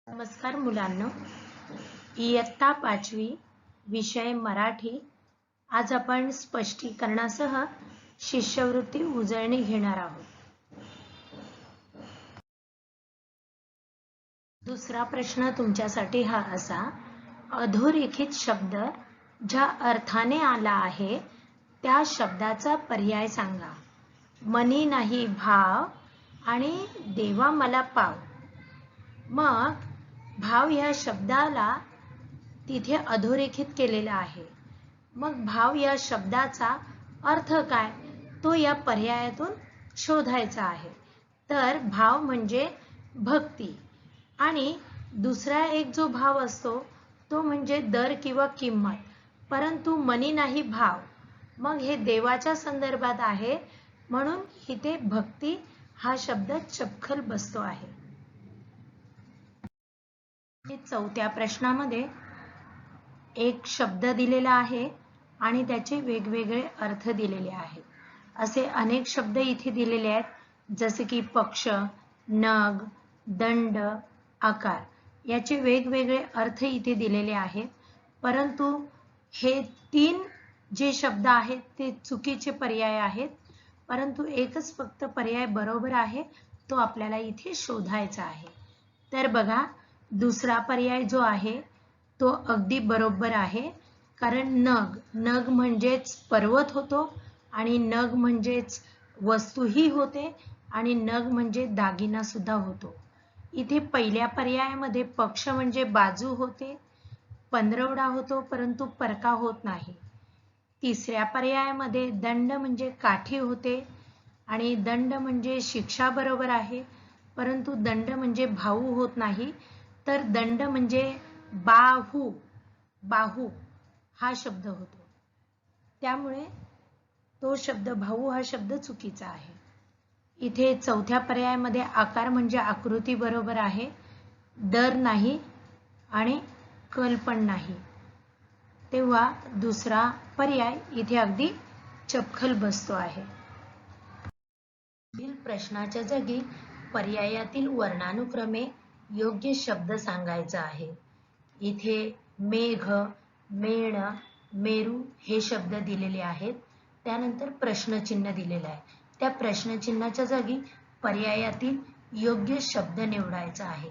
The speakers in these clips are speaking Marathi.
नमस्कार मुलांनो, इयत्ता 5वी विषय मराठी. आज आपण स्पष्टीकरणासह शिष्यवृत्ती उजळणी घेणार आहोत. दुसरा प्रश्न तुमच्यासाठी हा असा: अधोरेखित शब्द ज्या अर्थाने आला आहे त्या शब्दाचा पर्याय सांगा. मनी नाही भाव आणि देवा मला पाव. मग भाव या शब्दाला तिथे अधोरेखित केलेला आहे. मग भाव या शब्दाचा अर्थ काय तो या पर्यायातून शोधायचा आहे. तर भाव म्हणजे भक्ती आणि दुसरा एक जो भाव असतो तो म्हणजे दर किंवा किंमत. परंतु मनी नाही भाव, मग हे देवाच्या संदर्भात आहे म्हणून इथे भक्ती हा शब्द चपखल बसतो आहे. चौथ्या प्रश्नामध्ये एक शब्द दिलेला आहे आणि त्याचे वेगवेगळे अर्थ दिलेले आहेत. असे अनेक शब्द इथे दिलेले आहेत, जसे की पक्ष, नग, दंड, आकार. याचे वेगवेगळे अर्थ इथे दिलेले आहेत. परंतु हे तीन जे शब्द आहेत ते चुकीचे पर्याय आहेत. परंतु एकच फक्त पर्याय बरोबर आहे, तो आपल्याला इथे शोधायचा आहे. तर बघा, दुसरा पर्याय जो आहे तो अगदी बरोबर आहे. कारण नग म्हणजेच पर्वत होतो आणि नग म्हणजेच वस्तूही होते आणि नग म्हणजे दागिना सुद्धा होतो. इथे पहिल्या पर्यायामध्ये पक्ष म्हणजे बाजू होते, पंधरवडा होतो परंतु परका होत नाही. तिसऱ्या पर्यायामध्ये दंड म्हणजे काठी होते आणि दंड म्हणजे शिक्षा बरोबर आहे, परंतु दंड म्हणजे भाऊ होत नाही. तर दंड म्हणजे बाहू हा शब्द होतो. त्यामुळे तो शब्द भाऊ हा शब्द चुकीचा आहे. इथे चौथ्या पर्यायामध्ये आकार म्हणजे आकृती बरोबर आहे, दर नाही आणि कल पण नाही. तेव्हा दुसरा पर्याय इथे अगदी चपखल बसतो आहे. प्रश्नाच्या जागी पर्यायातील वर्णानुक्रमे योग्य शब्द सांगायचा आहे. इथे मेघ, मेण, मेरू हे शब्द दिलेले आहेत. त्यानंतर प्रश्नचिन्ह दिलेले आहे. त्या प्रश्नचिन्हाच्या जागी पर्यायातील योग्य शब्द निवडायचा आहे.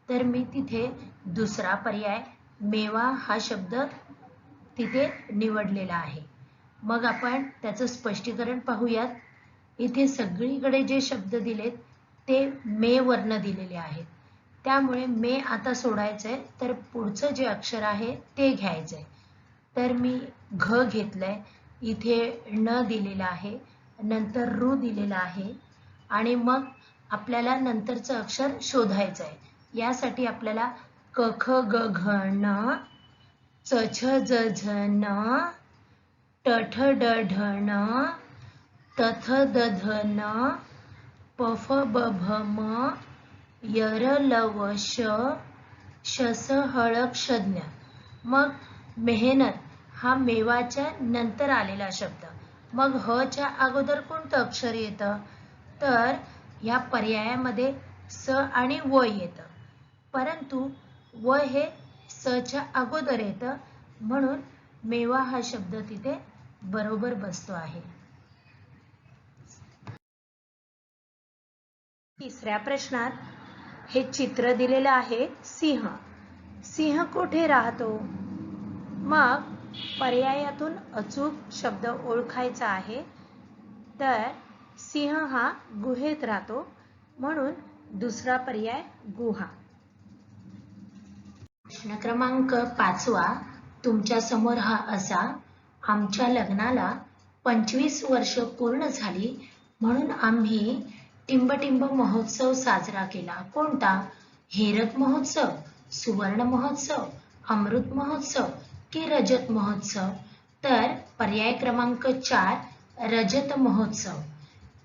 तर मी तिथे दुसरा पर्याय मेवा हा शब्द तिथे निवडलेला आहे. मग आपण त्याचं स्पष्टीकरण पाहूयात. इथे सगळीकडे जे शब्द दिलेत ते मे वर्ण दिलेले आहेत. त्यामुळे मे आता सोडायचंय, तर पुढचं जे अक्षर आहे ते घ्यायचंय. तर मी घ घेतलंय. इथे न दिलेला आहे, नंतर रू दिलेला आहे आणि मग आपल्याला नंतरचं अक्षर शोधायचं आहे. यासाठी आपल्याला क ख ग घ ण, च छ ज झ न, ट ठ ड ढ ण, त थ द ध न, प फ ब भ म, य र ल व श, श स ह ळ क्ष ज्ञ. मग मेहनत हा मेवाच्या नंतर आलेला शब्द. मग ह च्या अगोदर कोणतं अक्षर येतं? तर ह्या पर्यायामध्ये स आणि व येतं. परंतु व हे स च्या अगोदर येतं म्हणून मेवा हा शब्द तिथे बरोबर बसतो आहे. तिसऱ्या प्रश्नात हे चित्र दिलेलं आहे सिंह. सिंह कुठे राहतो? मग पर्यायातून अचूक शब्द ओळखायचा आहे. तर सिंह हा गुहेत राहतो म्हणून दुसरा पर्याय गुहा. प्रश्न क्रमांक 5वा तुमच्या समोर हा असा: आमच्या लग्नाला 25 वर्ष पूर्ण झाली म्हणून आम्ही टिंबटिंब महोत्सव साजरा केला. कोणता? हेरक महोत्सव, सुवर्ण महोत्सव, अमृत महोत्सव की रजत महोत्सव? तर पर्याय क्रमांक 4 रजत महोत्सव.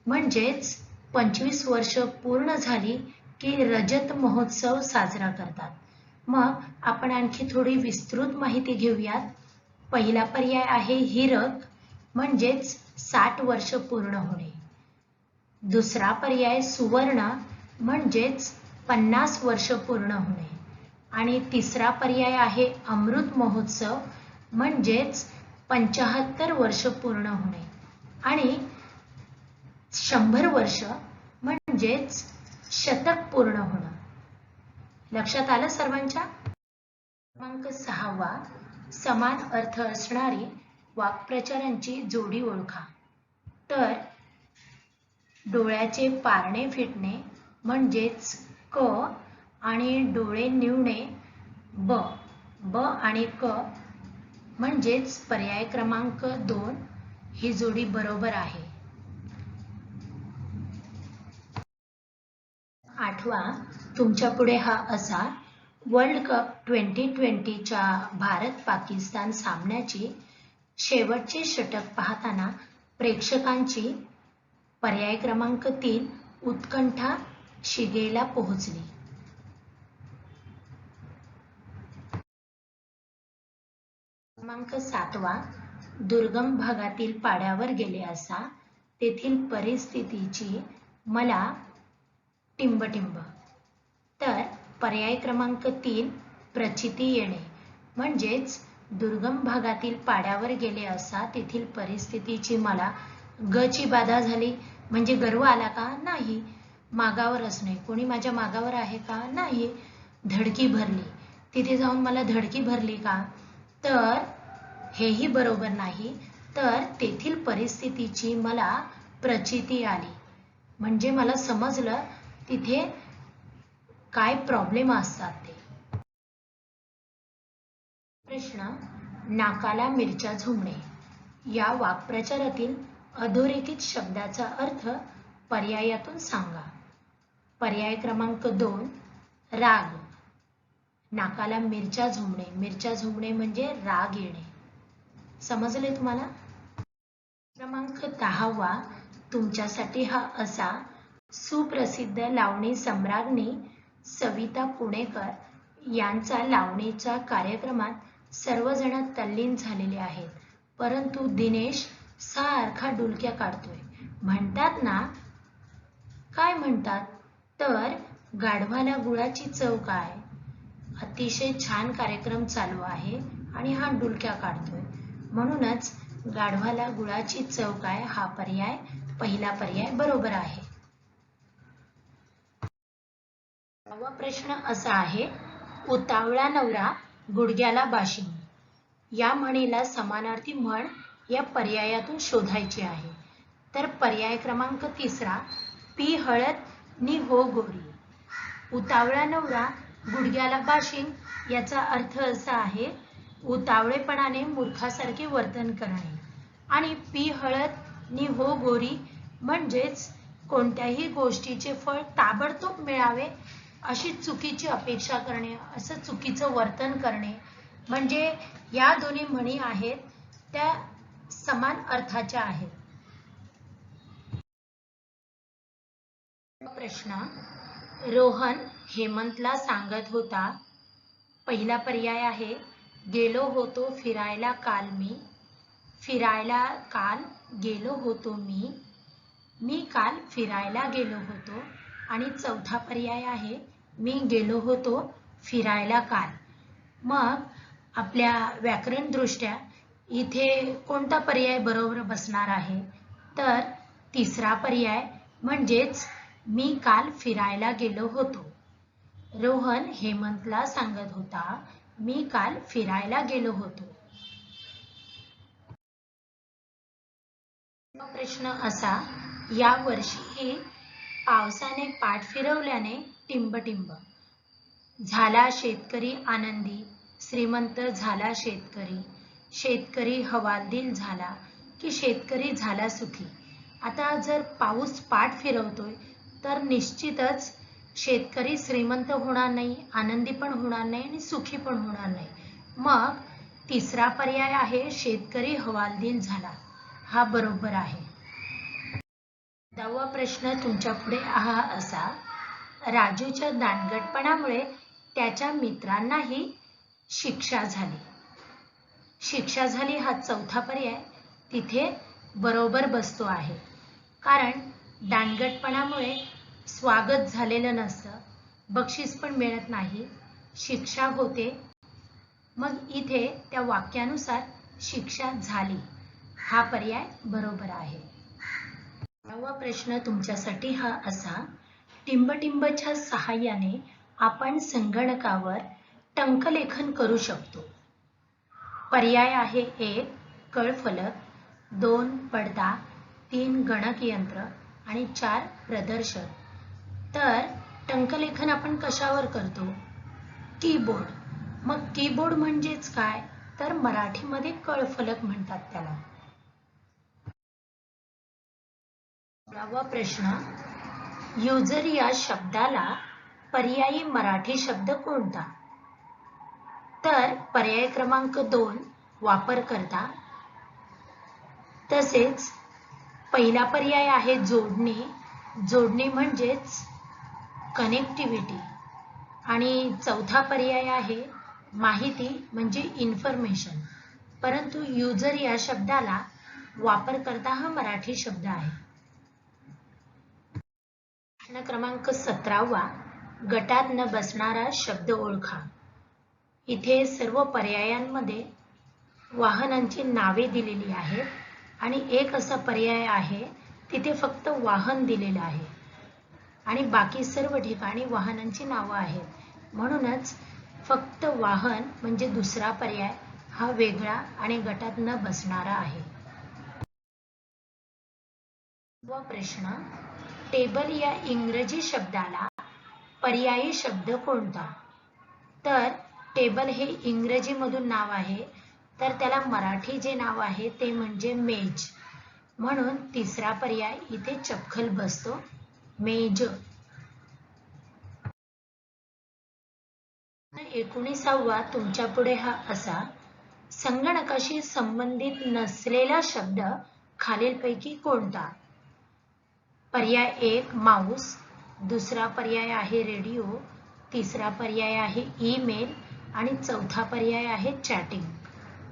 म्हणजेच 25 वर्ष पूर्ण झाली की रजत महोत्सव साजरा करतात. मग आपण आणखी थोडी विस्तृत माहिती घेऊयात. पहिला पर्याय आहे हिरक, म्हणजेच 60 वर्ष पूर्ण होणे. दुसरा पर्याय सुवर्ण, म्हणजेच 50 वर्ष पूर्ण होणे. आणि तिसरा पर्याय आहे अमृत महोत्सव, म्हणजेच 75 वर्ष पूर्ण होणे. आणि 100 वर्ष म्हणजेच शतक पूर्ण होणं. लक्षात आलं सर्वांच्या? क्रमांक 6वा, समान अर्थ असणारी वाक्प्रचारांची जोडी ओळखा. तर डोळ्याचे पारणे फिटणे म्हणजेच क आणि डोळे निवणे ब, ब आणि क म्हणजेच पर्याय क्रमांक 2 ही जोडी बरोबर आहे. 8वा तुमच्या पुढे हा असा, वर्ल्ड कप 2020च्या भारत पाकिस्तान सामन्याची शेवटचे षटक पाहताना प्रेक्षकांची पर्याय क्रमांक 3 उत्कंठा शिगेला पोहोचली. क्रमांक 7वा, दुर्गम भागातील पाड्यावर गेले असता तेथील परिस्थितीची मला टिंबटिंब. तर पर्याय क्रमांक 3 प्रचिती येणे म्हणजेच दुर्गम भागातील पाड्यावर गेले असता तेथील परिस्थितीची मला गची बाधा झाली. म्हणजे गर्व आला का? नाही. मागावर असणे, कोणी माझ्या मागावर आहे का? नाही. धडकी भरली, तिथे जाऊन मला धडकी भरली का? तर हेही बरोबर नाही. तर तेथील परिस्थितीची मला प्रचिती आली, म्हणजे मला समजलं तिथे काय प्रॉब्लेम असतात ते. प्रश्न, नाकाला मिरच्या झोंबणे या वाक्प्रचारातील अधोरेखित शब्दाचा अर्थ पर्यायातून सांगा. पर्याय क्रमांक 2 राग. नाकाला मिरच्या झोंबणे, मिरच्या झोंबणे म्हणजे राग येणे. समजले तुम्हाला? क्रमांक 10वा तुमच्यासाठी हा असा, सुप्रसिद्ध लावणी सम्राज्ञी सविता पुणेकर यांचा लावणीच्या कार्यक्रमात सर्वजण तल्लीन झालेले आहेत, परंतु दिनेश सारखा डुलक्या काढतोय. म्हणतात ना, काय म्हणतात? तर गाढवाला गुळाची चव काय? अतिशय छान कार्यक्रम चालू आहे आणि हा डुलक्या काढतोय, म्हणूनच गाढवाला गुळाची चव काय हा पर्याय, पहिला पर्याय बरोबर आहे. नववा प्रश्न असा आहे, उतावळा नवरा गुडघ्याला बाशिंग या म्हणीला समानार्थी म्हण या पर्यायातून शोधायची आहे. तर पर्याय क्रमांक 3 पी हळद नि हो गोरी. उतावळा नवरा गुडघ्याला बाशिंग याचा अर्थ असा आहे, उतावळेपणाने मूर्खासारखे वर्तन करणे. आणि पी हळद नि हो गोरी म्हणजेच कोणत्याही गोष्टीचे फळ ताबडतोब मिळावे अशी चुकीची अपेक्षा करणे, असं चुकीचं वर्तन करणे. म्हणजे या दोन्ही म्हणी आहेत त्या समान अर्थाच्या आहेत. प्रश्न, रोहन हेमंतला सांगत होता. पहिला पर्याय आहे, गेलो होतो फिरायला काल मी, फिरायला काल गेलो होतो मी काल फिरायला गेलो होतो. आणि चौथा पर्याय आहे, मी गेलो होतो फिरायला काल. मग आपल्या व्याकरण दृष्ट्या इथे कोणता पर्याय बरोबर बसणार आहे? तर तिसरा पर्याय, म्हणजेच मी काल फिरायला गेलो होतो. रोहन हेमंतला सांगत होता, मी काल फिरायला गेलो होतो. प्रश्न असा, या वर्षी पावसाने पाठ फिरवल्याने टिंबटिंब. झाला शेतकरी आनंदी, श्रीमंत झाला शेतकरी, शेतकरी हवालदिल झाला की शेतकरी झाला सुखी. आता जर पाऊस पाठ फिरवतोय तर निश्चितच शेतकरी श्रीमंत होणार नाही, आनंदी पण होणार नाही आणि सुखी पण होणार नाही. मग तिसरा पर्याय आहे, शेतकरी हवालदिल झाला, हा बरोबर आहे. 10वा प्रश्न तुमच्या पुढे हा असा, राजूच्या दांडगटपणामुळे त्याच्या मित्रांनाही शिक्षा झाली. शिक्षा झाली हा चौथा पर्याय तिथे बरोबर बसतो आहे. कारण दांडगटपणामुळे स्वागत झालेलं नसतं, बक्षीस पण मिळत नाही, शिक्षा होते, मग इथे त्या वाक्यानुसार शिक्षा झाली हा पर्याय बरोबर आहे. 9वा प्रश्न तुमच्यासाठी हा असा, टिंबटिंबच्या सहाय्याने आपण संगणकावर टंकलेखन करू शकतो. पर्याय आहे 1 कळफलक, 2 पडदा, 3 गणकयंत्र आणि 4 प्रदर्शक. तर टंकलेखन आपण कशावर करतो? कीबोर्ड. मग कीबोर्ड म्हणजेच काय? तर मराठीमध्ये कळफलक म्हणतात त्याला. 11वा प्रश्न, युजर या शब्दाला पर्यायी मराठी शब्द कोणता? तर पर्याय क्रमांक 2 वापरकर्ता. तसेच पहिला पर्याय आहे जोडणी. जोडणी म्हणजेच कनेक्टिव्हिटी. आणि चौथा पर्याय आहे माहिती म्हणजे इन्फॉर्मेशन. परंतु युजर या शब्दाला वापरकर्ता हा मराठी शब्द आहे. प्रश्न क्रमांक 17वा, गटात न बसणारा शब्द ओळखा. इथे सर्व पर्यायांमध्ये वाहनांची नावे दिलेली आहेत आणि एक असा पर्याय आहे तिथे फक्त वाहन दिलेलं आहे आणि बाकी सर्व ठिकाणी वाहनांची नावं आहेत. म्हणूनच फक्त वाहन म्हणजे दुसरा पर्याय हा वेगळा आणि गटात न बसणारा आहे. व प्रश्न, टेबल या इंग्रजी शब्दाला पर्यायी शब्द कोणता? तर टेबल हे इंग्रजी मधून नाव आहे, तर त्याला मराठी जे नाव आहे ते म्हणजे मेज. म्हणून तिसरा पर्याय इथे चपखल बसतो, मेज. 19वा तुमच्या पुढे हा असा, संगणकाशी संबंधित नसलेला शब्द खालीलपैकी कोणता? पर्याय 1 माऊस, दुसरा पर्याय आहे रेडिओ, तिसरा पर्याय आहे ईमेल आणि चौथा पर्याय आहे चॅटिंग.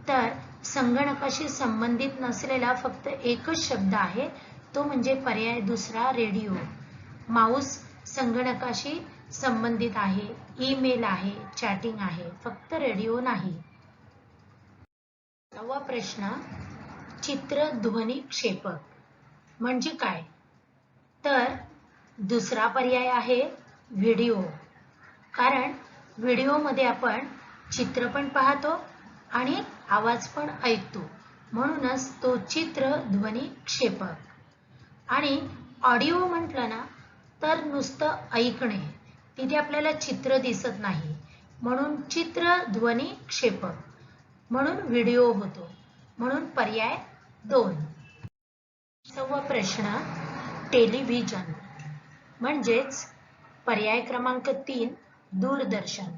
तर संगणकाशी संबंधित नसलेला फक्त एकच शब्द आहे, तो म्हणजे पर्याय दुसरा रेडिओ. माऊस संगणकाशी संबंधित आहे, ईमेल आहे, चॅटिंग आहे, फक्त रेडिओ नाही. 9वा प्रश्न, चित्र ध्वनी क्षेपक म्हणजे काय? तर दुसरा पर्याय आहे व्हिडिओ. कारण व्हिडिओमध्ये आपण चित्र पण पाहतो आणि आवाज पण ऐकतो, म्हणूनच तो चित्र ध्वनी क्षेपक. आणि ऑडिओ म्हटलं ना तर नुसतं ऐकणे, तिथे आपल्याला चित्र दिसत नाही, म्हणून चित्र ध्वनी क्षेपक, म्हणून व्हिडिओ होतो. म्हणून पर्याय 2. 6वा प्रश्न, टेलिव्हिजन म्हणजेच पर्याय क्रमांक 3 दूरदर्शन.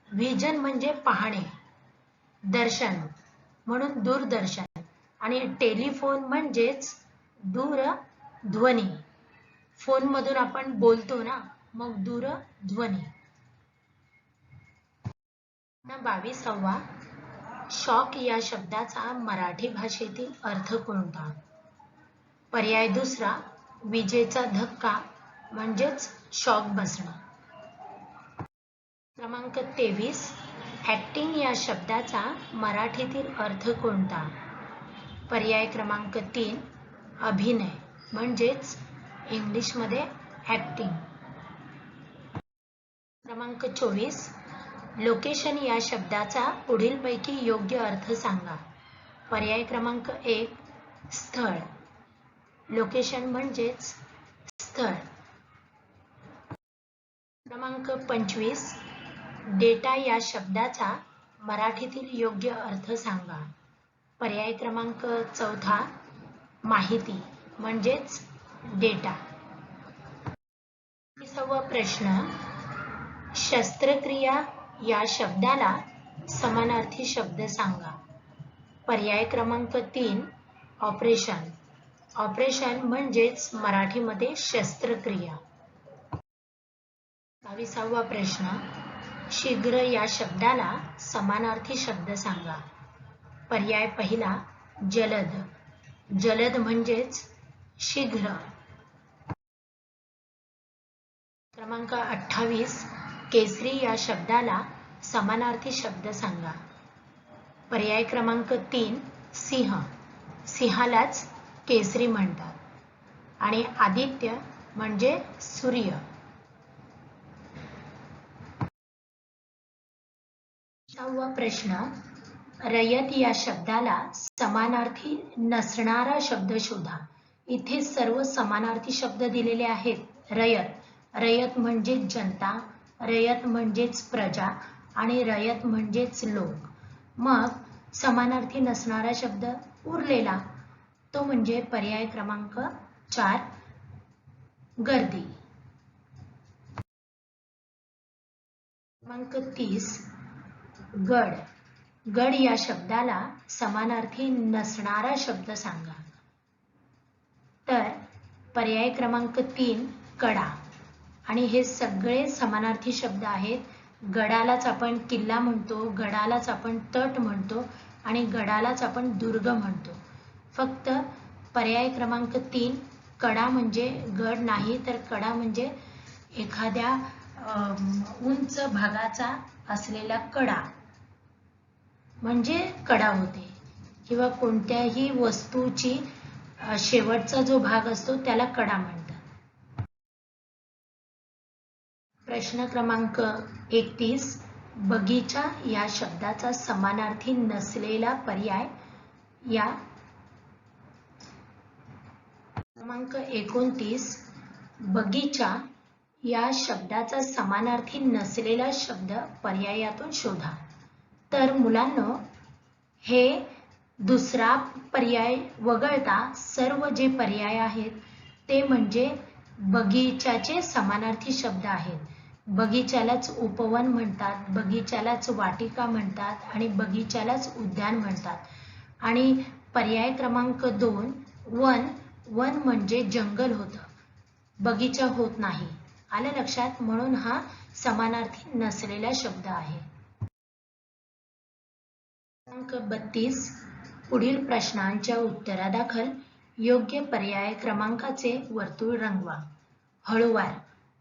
व्हिजन म्हणजे पाहणे, दर्शन म्हणून दूरदर्शन आणि टेलिफोन म्हणजेच दूरध्वनी. फोन मधून आपण बोलतो ना, मग दूरध्वनी. 22वा, शॉक या शब्दाचा मराठी भाषेतील अर्थ कोणता? पर्याय दुसरा विजेचा धक्का म्हणजेच शॉक बसणं. क्रमांक 23, ऍक्टिंग या शब्दाचा मराठीतील अर्थ कोणता? पर्याय क्रमांक 3 अभिनय म्हणजेच इंग्लिशमध्ये ऍक्टिंग. क्रमांक 24, लोकेशन या शब्दाचा पुढीलपैकी योग्य अर्थ सांगा. पर्याय क्रमांक 1 स्थळ. लोकेशन म्हणजेच स्थळ. क्रमांक 25, डेटा या शब्दाचा मराठीतील योग्य अर्थ सांगा. पर्याय क्रमांक 4 माहिती म्हणजेच डेटा. 30वा प्रश्न, शस्त्रक्रिया या शब्दाला समानार्थी शब्द सांगा. पर्याय क्रमांक 3 ऑपरेशन. ऑपरेशन म्हणजेच मराठीमध्ये शस्त्रक्रिया. 22वा प्रश्न, शीघ्र या शब्दाला समानार्थी शब्द सांगा. पर्याय पहिला जलद. जलद म्हणजेच शीघ्र. क्रमांक 28, केसरी या शब्दाला समानार्थी शब्द सांगा. पर्याय क्रमांक 3 सिंह. सिंहालाच केसरी म्हणतात. आणि आदित्य म्हणजे सूर्य. सहावा प्रश्न, रयत या शब्दाला समानार्थी नसणारा शब्द शोधा. इथे सर्व समानार्थी शब्द दिलेले आहेत. रयत म्हणजेच जनता, रयत म्हणजेच प्रजा आणि रयत म्हणजेच लोक. मग समानार्थी नसणारा शब्द उरलेला तो म्हणजे पर्याय क्रमांक 4 गर्दी. क्रमांक 30 गड. गड या शब्दाला समानार्थी नसणारा शब्द सांगा. तर पर्याय क्रमांक 3 कडा. आणि हे सगळे समानार्थी शब्द आहेत. गडालाच आपण किल्ला म्हणतो, गडालाच आपण तट म्हणतो आणि गडालाच आपण दुर्ग म्हणतो. फक्त पर्याय क्रमांक 3 कडा म्हणजे गड नाही, तर कडा म्हणजे एखाद्या उंच भागाचा असलेला कडा म्हणजे कडा होते. किंवा कोणत्याही वस्तूची शेवटचा जो भाग असतो त्याला कडा म्हणतात. प्रश्न क्रमांक 31 बगीचा या शब्दाचा समानार्थी नसलेला पर्याय या. क्रमांक 29 बगीचा या शब्दाचा समानार्थी नसलेला शब्द पर्यायातून शोधा. तर मुलांनो, हे दुसरा पर्याय वगळता सर्व जे पर्याय आहेत ते म्हणजे बगीचाचे समानार्थी शब्द आहेत. बगीचालाच उपवन म्हणतात, बगीचालाच वाटिका म्हणतात आणि बगीचालाच उद्यान म्हणतात. आणि पर्याय क्रमांक 2 वन. वन म्हणजे जंगल होतं, बगीचा होत नाही. आलं लक्षात? म्हणून हा समानार्थी नसलेला शब्द आहे. क्रमांक 32 पुढील प्रश्नांच्या उत्तरादाखल योग्य पर्याय क्रमांकाचे वर्तुळ रंगवा. हळूवार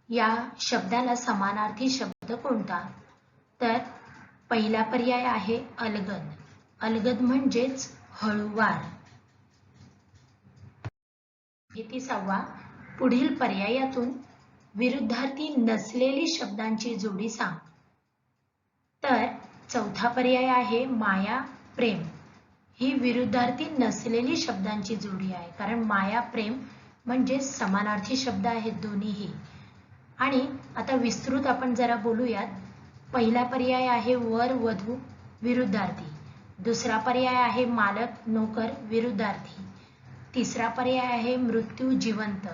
या शब्दाला समानार्थी शब्द कोणता? तर पहिला पर्याय आहे अलगद. अलगद म्हणजेच हळूवार. 33वा पुढील पर्यायातून विरुद्धार्थी नसलेली शब्दांची जोडी सांग. तर चौथा पर्याय आहे माया प्रेम. ही विरुद्धार्थी नसलेली शब्दांची जोडी आहे, कारण माया प्रेम म्हणजे समानार्थी शब्द आहेत दोन्हीही. आणि आता विस्तृत आपण जरा बोलूयात. पहिला पर्याय आहे वर वधू विरुद्धार्थी. दुसरा पर्याय आहे मालक नोकर विरुद्धार्थी. तिसरा पर्याय आहे मृत्यू जिवंत,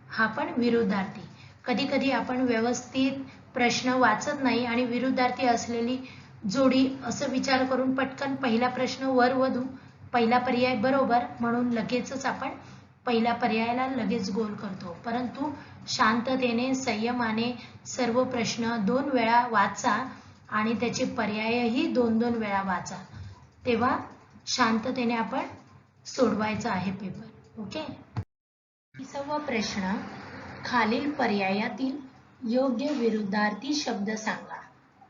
हा पण विरुद्धार्थी. कधी कधी आपण व्यवस्थित प्रश्न वाचत नाही आणि विरुद्धार्थी असलेली जोडी असं विचार करून पटकन पहिला प्रश्न वर वधू पहिला पर्याय बरोबर म्हणून लगेचच आपण पहिल्या पर्यायाला लगेच गोल करतो. परंतु शांततेने संयमाने सर्व प्रश्न 2 वेळा वाचा आणि त्याचे पर्यायही 2-2 वेळा वाचा, तेव्हा शांततेने आपण सोडवायचा आहे पेपर. ओके. 30वा प्रश्न खालील पर्यायातील योग्य विरुद्धार्थी शब्द सांगा.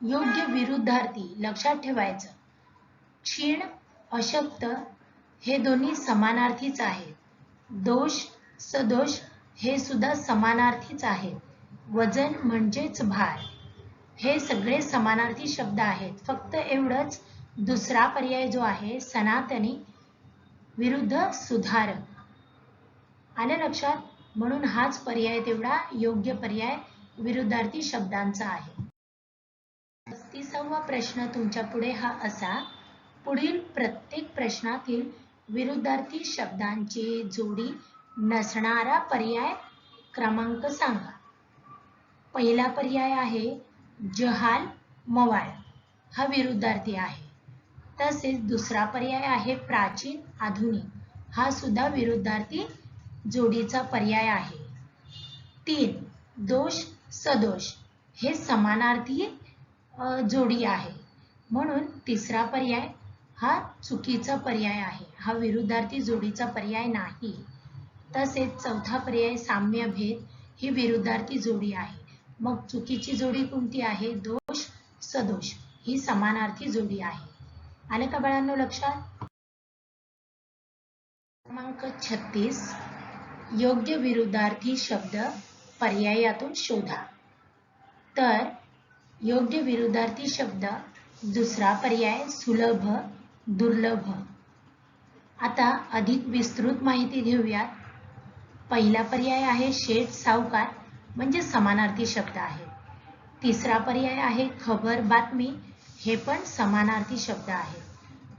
योग्य विरुद्धार्थी लक्षात ठेवायचं. क्षीण अशक्त हे दोन्ही समानार्थीच आहेत. दोष सदोष हे सुद्धा समानार्थीच आहेत. वजन म्हणजेच भार हे सगळे समानार्थी शब्द आहेत. फक्त एवढंच दुसरा पर्याय जो आहे सनातनी विरुद्ध सुधारक. आलं लक्षात? म्हणून हाच पर्याय तेवढा योग्य पर्याय विरुद्धार्थी शब्दांचा आहे. 35वा प्रश्न तुमच्या पुढे हा असा. पुढील प्रत्येक प्रश्नातील विरुद्धार्थी शब्दांची जोडी नसणारा पर्याय क्रमांक सांगा. पहिला पर्याय आहे जहाल मवाळ, हा विरुद्धार्थी आहे. तसेच दुसरा पर्याय आहे प्राचीन आधुनिक, हा सुद्धा विरुद्धार्थी जोडीचा पर्याय आहे. 3 दोष सदोष हे समानार्थी जोडी आहे, म्हणून तिसरा पर्याय हा चुकीचा पर्याय आहे, हा विरुद्धार्थी जोडीचा पर्याय नाही. तसेच चौथा पर्याय साम्यभेद ही विरुद्धार्थी जोडी आहे, मग चुकीची जोडी कोणती आहे? दोष सदोष ही समानार्थी जोडी आहे. आले का बाळांनो लक्षात? क्रमांक 36 योग्य विरुद्धार्थी शब्द पर्यायातून शोधा. तर योग्य विरुद्धार्थी शब्द दुसरा पर्याय सुलभ दुर्लभ. आता अधिक विस्तृत माहिती घेऊयात. पहिला पर्याय आहे शेठ सावकार म्हणजे समानार्थी शब्द आहे. तिसरा पर्याय आहे खबर बातमी हे पण समानार्थी शब्द आहे.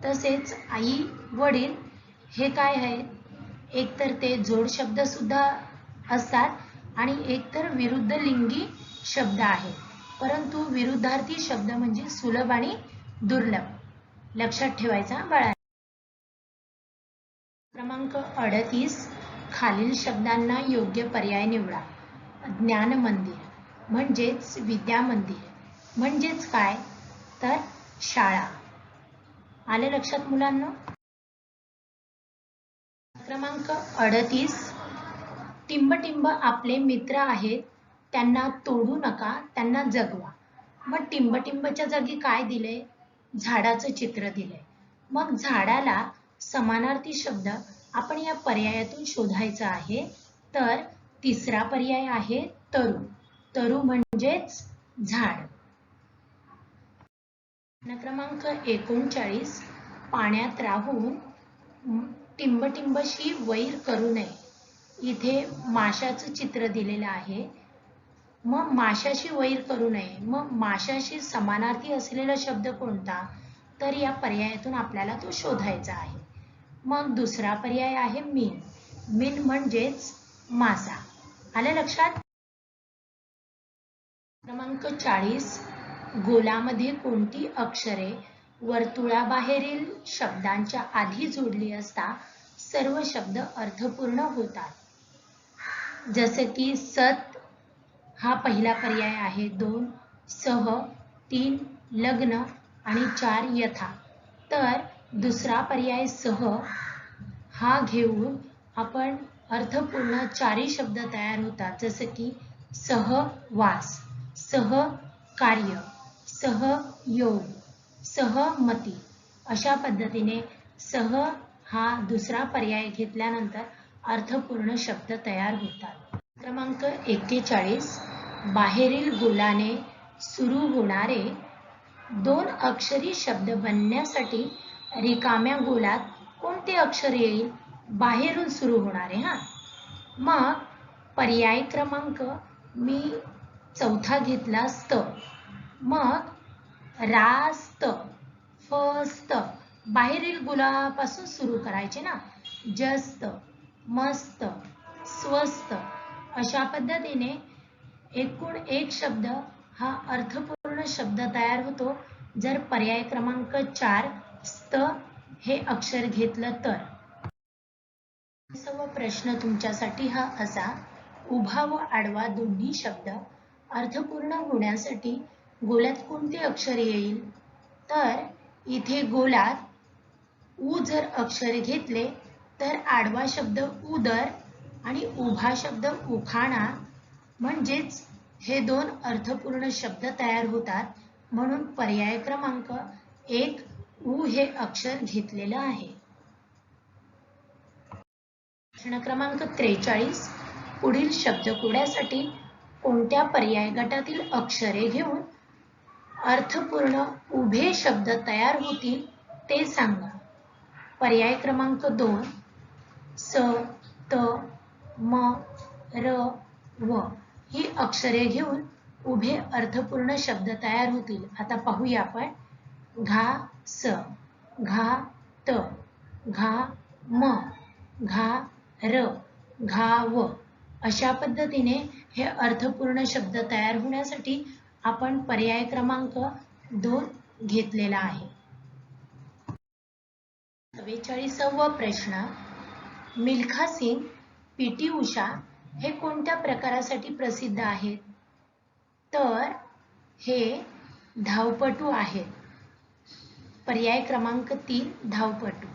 तसेच आई वडील हे काय आहेत? एकतर ते जोड शब्द सुद्धा असतात आणि एकतर विरुद्ध लिंगी शब्द आहे. परंतु विरुद्धार्थी शब्द म्हणजे सुलभ आणि दुर्लभ. लक्षात ठेवायचा बाळा. क्रमांक 38 खालील शब्दांना योग्य पर्याय निवडा. ज्ञान मंदिर म्हणजेच विद्या मंदिर म्हणजेच काय? तर शाळा. आले लक्षात मुलांना? क्रमांक 38 टिंबटिंब आपले मित्र आहेत त्यांना तोडू नका त्यांना जगवा. मग टिंबटिंबच्या जागी काय दिले? झाडाचं चित्र दिले. मग झाडाला समानार्थी शब्द आपण या पर्यायातून शोधायचा आहे. तर तिसरा पर्याय आहे तरु. तरु म्हणजेच झाड. क्रमांक 39 पाण्यात राहून टिंबटिंबशी वैर करू नये. इथे माशाचं चित्र दिलेलं आहे. मग माशाशी वैर करू नये. मग माशाशी समानार्थी असलेला शब्द कोणता? तर या पर्यायातून आपल्याला तो शोधायचा आहे. मग दुसरा पर्याय आहे मीन. मीन म्हणजेच मासा. आलं लक्षात? क्रमांक 40 गोलामध्ये कोणती अक्षरे वर्तुळाबाहेरील शब्दांच्या आधी जोडली असता सर्व शब्द अर्थपूर्ण होतात. जसे की सत हा पहिला पर्याय आहे. 2 सह, 3 लग्न आणि 4 यथा. तर दुसरा पर्याय सह हा घेऊन आपण अर्थपूर्ण चारही शब्द तयार होतात. जसे की सहवास, सहकार्य, सहयोग, सहमती. अशा पद्धतीने सह हा दुसरा पर्याय घेतल्यानंतर अर्थपूर्ण शब्द तयार होतात. क्रमांक 41 बाहेरील गोलाने सुरू होणारे 2 अक्षरी शब्द बनण्यासाठी रिकाम्या गोलात कोणते अक्षर येईल? बाहेरून सुरू होणारे. मग पर्याय क्रमांक मी चौथा घेतला स्त. मग रास्त, फस्त बाहेरील गोलापासून सुरू करायचे ना. जस्त, मस्त, स्वस्त अशा पद्धतीने एकूण एक शब्द हा अर्थपूर्ण शब्द तयार होतो जर पर्याय क्रमांक 4 स्त हे अक्षर घेतलं तर. प्रश्न तुमच्यासाठी हा असा. उभा व आडवा दोन्ही शब्द अर्थपूर्ण होण्यासाठी गोलात कोणते अक्षर येईल? तर इथे गोलात उ जर अक्षर घेतले तर आडवा शब्द उदर आणि उभा शब्द उखाणा म्हणजेच हे 2 अर्थपूर्ण शब्द तयार होतात. म्हणून पर्याय क्रमांक 1 उ हे अक्षर घेतलेलं आहे. प्रश्न क्रमांक 43 पुढील शब्दकोड्यासाठी कोणत्या पर्याय गटातील अक्षरे घेऊन अर्थपूर्ण उभे शब्द तयार होतील ते सांगा. पर्याय क्रमांक 2 स, त, म, र, व ही अक्षरे घेऊन उभे अर्थपूर्ण शब्द तयार होतील. आता पाहूया आपण. घा स, घा त, घा म, घा र, घा व अशा पद्धतीने हे अर्थपूर्ण शब्द तयार होण्यासाठी आपण पर्याय क्रमांक 2 घेतलेला आहे. 44वा प्रश्न मिल्खा सिंग, पी.टी. उषा हे कोणत्या प्रकारासाठी प्रसिद्ध आहेत? तर हे धावपटू आहेत. पर्याय क्रमांक 3 धावपटू.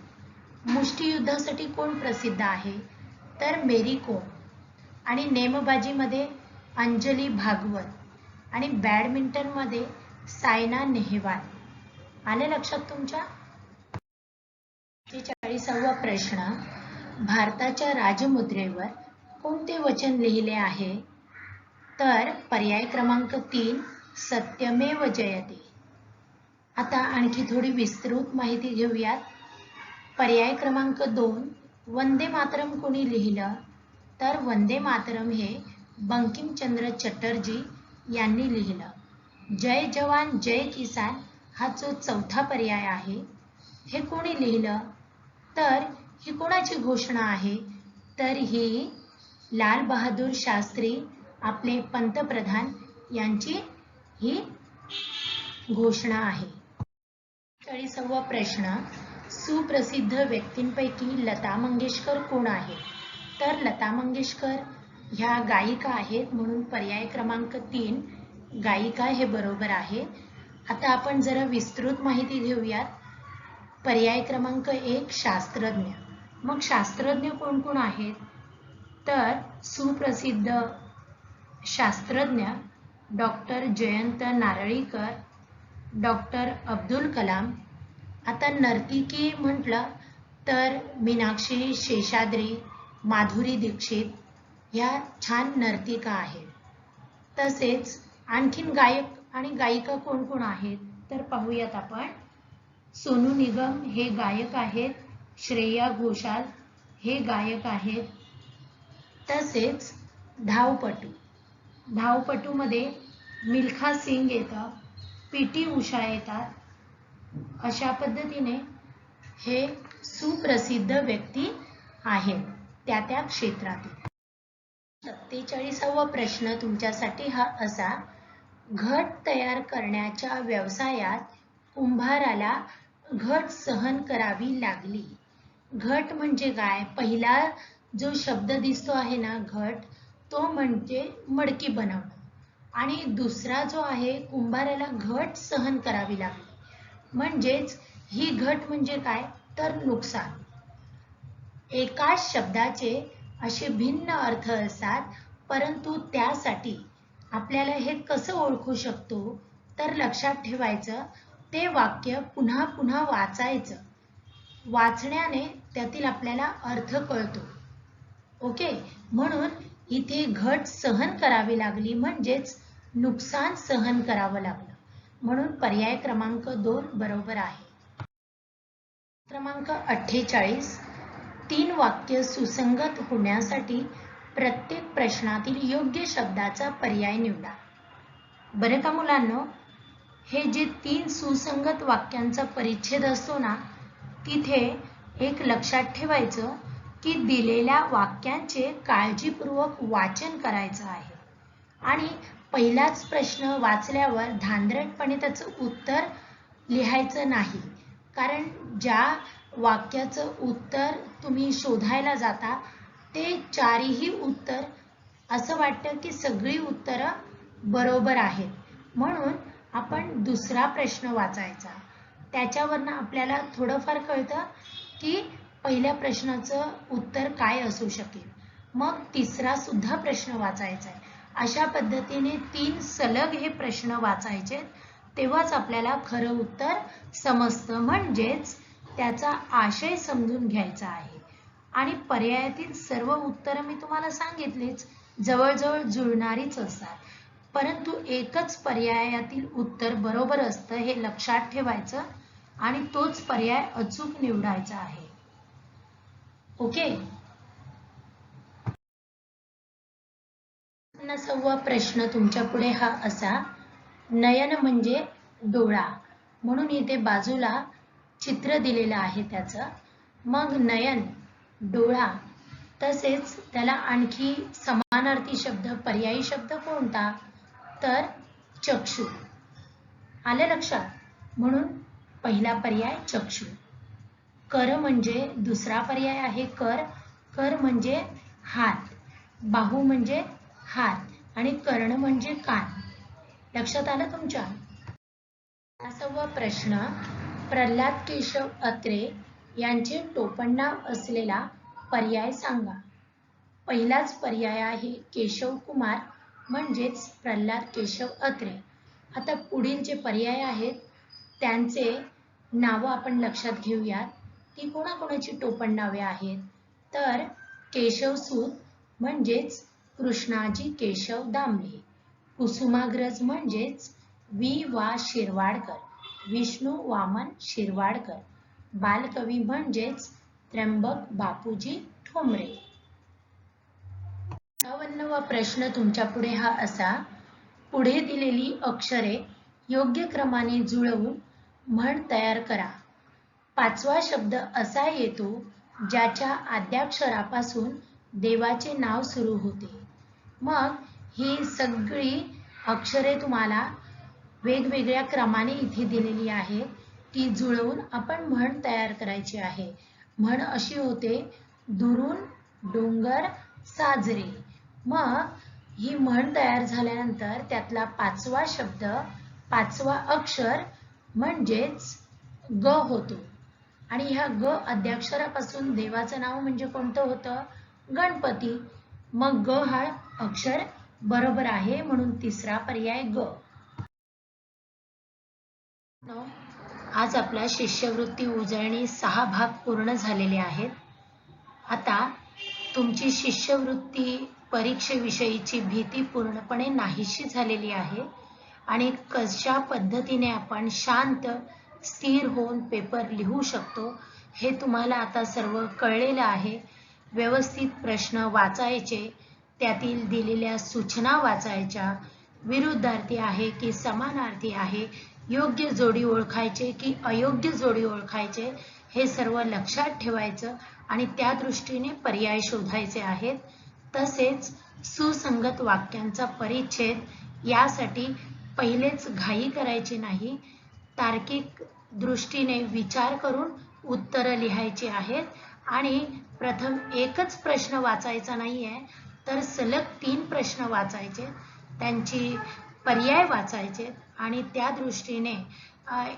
मुष्टियुद्धासाठी कोण प्रसिद्ध आहे? तर मेरी कोम. आणि नेमबाजीमध्ये अंजली भागवत आणि बॅडमिंटनमध्ये सायना नेहवाल. आले लक्षात तुमच्या? 45वा प्रश्न, भारताच्या राजमुद्रेवर कोणते वचन लिहिले आहे? तर पर्याय क्रमांक 3, सत्यमेव जयते. आता आणखी थोडी विस्तृत माहिती घेऊयात. पर्याय क्रमांक 2, वंदे मातरम कोणी लिहिलं? तर वंदे मातरम हे बंकिमचंद्र चटर्जी यांनी लिहिलं. जय जवान जय किसान हा जो चौथा पर्याय आहे, हे कोणी लिहिलं? तर ही कोणाची घोषणा आहे? तर ही लाल बहादूर शास्त्री आपले पंतप्रधान यांची ही घोषणा आहे. 40वा प्रश्न, सुप्रसिद्ध व्यक्तींपैकी लता मंगेशकर कोण आहे? तर लता मंगेशकर ह्या गायिका आहेत, म्हणून पर्याय क्रमांक 3 गायिका हे बरोबर आहे. आता आपण जरा विस्तृत माहिती घेऊयात. पर्याय क्रमांक 1, शास्त्रज्ञ. मग शास्त्रज्ञ कोण कोण आहेत? तर सुप्रसिद्ध शास्त्रज्ञ डॉक्टर जयंत नारळीकर, डॉक्टर अब्दुल कलाम. आता नर्तिकी म्हटलं तर मीनाक्षी शेषाद्री, माधुरी दीक्षित ह्या छान नर्तिका आहेत. तसेच आणखीन गायक आणि गायिका कोण कोण आहेत? तर पाहूयात आपण. सोनू निगम हे गायक आहेत, श्रेया घोषाल हे गायक आहेत. तसेच धावपटूमध्ये मिल्खा सिंग येतात, PT उषा येतात. अशा पद्धतीने हे सुप्रसिद्ध व्यक्ती आहेत त्या त्या क्षेत्रातील. 47वा प्रश्न तुमच्यासाठी हा असा, घट तयार करण्याच्या व्यवसायात कुंभाराला घट सहन करावी लागली. घट म्हणजे काय? पहिला जो शब्द दिसतो आहे ना घट, तो म्हणजे मडकी बनवणं, आणि दुसरा जो आहे कुंभाराला घट सहन करावी लागली. म्हणजेच ही घट म्हणजे काय? तर नुकसान. एकाच शब्दाचे असे भिन्न अर्थ असतात, परंतु त्यासाठी आपल्याला हे कसं ओळखू शकतो? तर लक्षात ठेवायचं, ते वाक्य पुन्हा पुन्हा वाचायचं. वाचण्याने त्यातील आपल्याला अर्थ कळतो. ओके, म्हणून इथे घट सहन करावी लागली म्हणजेच नुकसान सहन करावं लागलं, म्हणून पर्याय क्रमांक 2 बरोबर आहे. क्रमांक 48, 3 वाक्य सुसंगत होण्यासाठी प्रत्येक प्रश्नातील योग्य शब्दाचा पर्याय निवडा. बरं का मुलांनो, हे जे 3 सुसंगत वाक्यांचा परिच्छेद असतो ना, तिथे एक लक्षात ठेवायचं की दिलेल्या वाक्यांचे काळजीपूर्वक वाचन करायचं आहे, आणि पहिलाच प्रश्न वाचल्यावर धांदरटपणे त्याचं उत्तर लिहायचं नाही. कारण ज्या वाक्याचं उत्तर तुम्ही शोधायला जाता ते चारही उत्तर असं वाटतं की सगळी उत्तरं बरोबर आहेत, म्हणून आपण दुसरा प्रश्न वाचायचा. त्याच्यावरनं आपल्याला थोडंफार कळतं की पहिल्या प्रश्नाचं उत्तर काय असू शकेल. मग तिसरा सुद्धा प्रश्न वाचायचा आहे. अशा पद्धतीने 3 सलग हे प्रश्न वाचायचे, तेव्हाच आपल्याला खरं उत्तर समजतं, म्हणजेच त्याचा आशय समजून घ्यायचा आहे. आणि पर्यायातील सर्व उत्तरं मी तुम्हाला सांगितलीच, जवळजवळ जुळणारीच असतात, परंतु एकच पर्यायातील उत्तर बरोबर असतं हे लक्षात ठेवायचं आणि तोच पर्याय अचूक निवडायचा आहे. ओके. 50वा प्रश्न तुमच्या पुढे हा असा, नयन म्हणजे डोळा, म्हणून इथे बाजूला चित्र दिलेलं आहे त्याचं. मग नयन, डोळा, तसेच त्याला आणखी समानार्थी शब्द, पर्यायी शब्द कोणता? तर चक्षु. आले लक्षात? म्हणून पहिला पर्याय चक्षु. कर म्हणजे दुसरा पर्याय आहे कर. कर म्हणजे हात, बाहू म्हणजे हात आणि कर्ण म्हणजे कान. लक्षात आलं तुमच्या? 50वा प्रश्न, प्रल्हाद केशव अत्रे यांचे टोपणनाव असलेला पर्याय सांगा. पहिलाच पर्याय आहे केशव कुमार, म्हणजेच प्रल्हाद केशव अत्रे. आता पुढील जे पर्याय आहेत त्यांचे नावं आपण लक्षात घेऊयात. ती कोणाकोणाची टोपण नावे आहेत तर केशवसूत म्हणजेच कृष्णाजी केशव दामले, कुसुमाग्रज म्हणजेच वि वा शिरवाडकर, विष्णू वामन शिरवाडकर, बालकवी म्हणजेच त्र्यंबक बापूजी ठोंबरे. 58वा प्रश्न तुमच्या पुढे हा असा, पुढे दिलेली अक्षरे योग्य क्रमाने जुळवून म्हण तयार करा. 5वा शब्द असा येतो ज्याच्या आद्याक्षरापासून देवाचे नाव सुरू होते. मग ही सगळी अक्षरे तुम्हाला वेगवेगळ्या क्रमाने इथे दिलेली आहेत. ती जुळवून आपण म्हण तयार करायची आहे. म्हण अशी होते, दुरून डोंगर साजरे. मग ही म्हण तयार झाल्यानंतर त्यातला 5वा शब्द, 5वा अक्षर म्हणजेच ग होतो. आणि ह्या ग आद्याक्षरापासून देवाचं नाव म्हणजे कोणतं होतं? गणपती. मग ग हा अक्षर बरोबर आहे, म्हणून तिसरा पर्याय ग. आज आपला शिष्यवृत्ती उजळणी 6 भाग पूर्ण झालेले आहेत. आता तुमची शिष्यवृत्ती परीक्षेविषयीची भीती पूर्णपणे नाहीशी झालेली आहे आणि कशा पद्धतीने आपण शांत स्थिर होऊन पेपर लिहू शकतो हे तुम्हाला आता सर्व कळलेलं आहे. व्यवस्थित प्रश्न वाचायचे, त्यातील दिलेल्या सूचना वाचायच्या, विरुद्धार्थी आहे की समानार्थी आहे, योग्य जोडी ओळखायचे की अयोग्य जोडी ओळखायचे, हे सर्व लक्षात ठेवायचं आणि त्या दृष्टीने पर्याय शोधायचे आहेत. तसेच सुसंगत वाक्यांचा परिच्छेद यासाठी पहिलेच घाई करायची नाही. तार्किक दृष्टीने विचार करून उत्तरं लिहायची आहेत आणि प्रथम एकच प्रश्न वाचायचा नाहीये, तर सलग 3 प्रश्न वाचायचे, त्यांची पर्याय वाचायचे आणि त्या दृष्टीने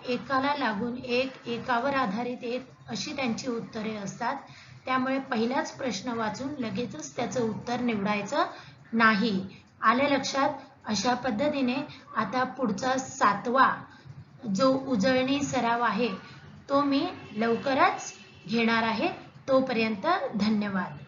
एकाला लागून एक, एकावर आधारित एक अशी त्यांची उत्तरे असतात. त्यामुळे पहिलाच प्रश्न वाचून लगेचच त्याचं उत्तर निवडायचं नाही. आलं लक्षात? अशा पद्धतीने आता पुढचा 7वा जो उजळणी सराव आहे तो मी लवकरच घेणार आहे. तोपर्यंत धन्यवाद.